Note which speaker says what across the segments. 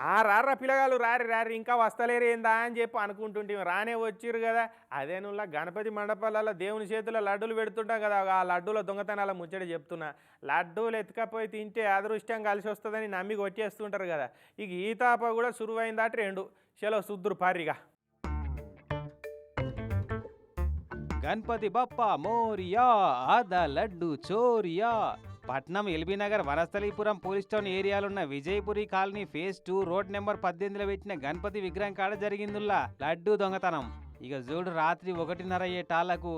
Speaker 1: రారా పిల్లగాళ్ళు రారి రారి ఇంకా వస్తలేరు ఏందా అని చెప్పి అనుకుంటుంటే రానే వచ్చిర్రు కదా. అదే నువ్వు గణపతి మండపాలలో దేవుని చేతిలో లడ్డూలు పెడుతుంటాం కదా, ఆ లడ్డూల దొంగతనాల ముచ్చట చెప్తున్నా. లడ్డూలు ఎత్తుకపోయి తింటే అదృష్టం కలిసి వస్తుందని నమ్మి కొట్టేస్తుంటారు కదా. ఇక ఈ తాప కూడా సురువైందా ట్రెండు. చలో సుద్దురు పారిగా.
Speaker 2: గణపతి బప్పా మోరియా ఆద లడ్డు చోరియా. పట్నం ఎల్బీనగర్ వనస్థలీపురం పోలీస్ టౌన్ ఏరియాలున్న Vijayapuri colony phase 2 road number 18లో పెట్టిన గణపతి విగ్రహం కాడ జరిగిందుల్లా లడ్డు దొంగతనం. ఇక చూడు రాత్రి 1:30 అయ్యేటాళ్లకు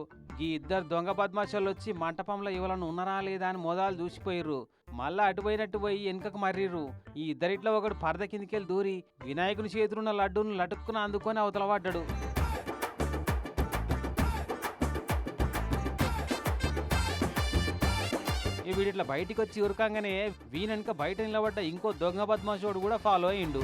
Speaker 2: ఈ ఇద్దరు దొంగ బద్మాషాలు వచ్చి మంటపంలో ఎవరన్నా ఉన్నారా లేదా అని మొదలు చూసిపోయిర్రు. మళ్ళా అటుపోయినట్టు పోయి వెనుకకు మర్రిర్రు. ఈ ఇద్దరిట్లో ఒకడు పరద కిందికెళ్ళి దూరి వినాయకుని చేతులున్న లడ్డూను లటుక్కున అందుకొని అవతల పడ్డాడు. ఈ వీడిట్లా బయటికి వచ్చి ఉరకంగానే వీనెనక బయట నిలబడ్డ ఇంకో దొంగ బద్మాషోడు కూడా ఫాలో అయ్యిండు.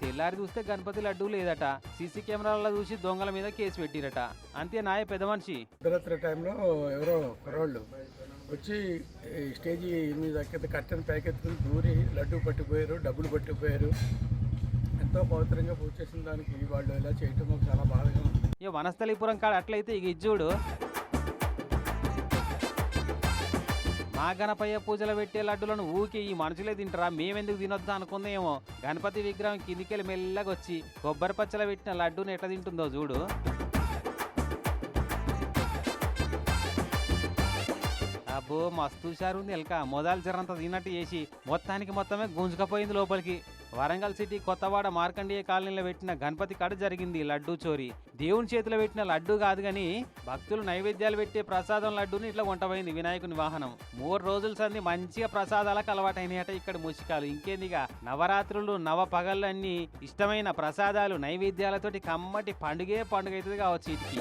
Speaker 2: తెల్లారి చూస్తే గణపతి లడ్డూ లేదట. సీసీ కెమెరాలలో చూసి దొంగల మీద కేసు పెట్టిరట. అంతే నాయ పెద్ద మనిషి.
Speaker 3: అర్ధరాత్రి టైంలో ఎవరో కుర్రోళ్ళు వచ్చి స్టేజీ మీద కట్టెను ప్యాకెత్తుకుని దూరి లడ్డూ పట్టిపోయారు, డబ్బులు పట్టిపోయారు. ఎంతో పవిత్రంగా పూజ చేసిన దానికి వాళ్ళు ఇలా చేయటం మాకు చాలా బాధగా ఉంది.
Speaker 2: ఇక వనస్థలీపురం కాడ అట్లయితే ఇక ఇజ్జుడు మా గణపయ్య పూజలు పెట్టే లడ్డులను ఊకి ఈ మనుషులే తింటారా, మేమెందుకు తినొద్దా అనుకుందేమో. గణపతి విగ్రహం కిందికెళ్ళి మెల్లగా వచ్చి కొబ్బరి పచ్చల పెట్టిన లడ్డూని ఎట్లా తింటుందో చూడు. అబ్బో మస్తు హుషారుంది ఎల్క. మొదలు జరంతా తిన్నట్టు చేసి మొత్తమే గుంజుకపోయింది లోపలికి. వరంగల్ సిటీ కొత్తవాడ మార్కండేయ కాలనీలో పెట్టిన గణపతి కాడ జరిగింది లడ్డూ చోరీ. దేవుని చేతిలో పెట్టిన లడ్డూ కాదు గాని భక్తులు నైవేద్యాలు పెట్టే ప్రసాదం లడ్డూని ఇట్లా వంటపోయింది వినాయకుని వాహనం. 3 రోజుల సంది మంచిగా ప్రసాదాలకు అలవాటైనాయట ఇక్కడ ముసికాలు. ఇంకేందిగా నవరాత్రులు నవ పగళ్ళు అన్ని ఇష్టమైన ప్రసాదాలు నైవేద్యాలతోటి కమ్మటి పండుగే పండుగ అవుతుంది కావచ్చు ఇటుకి.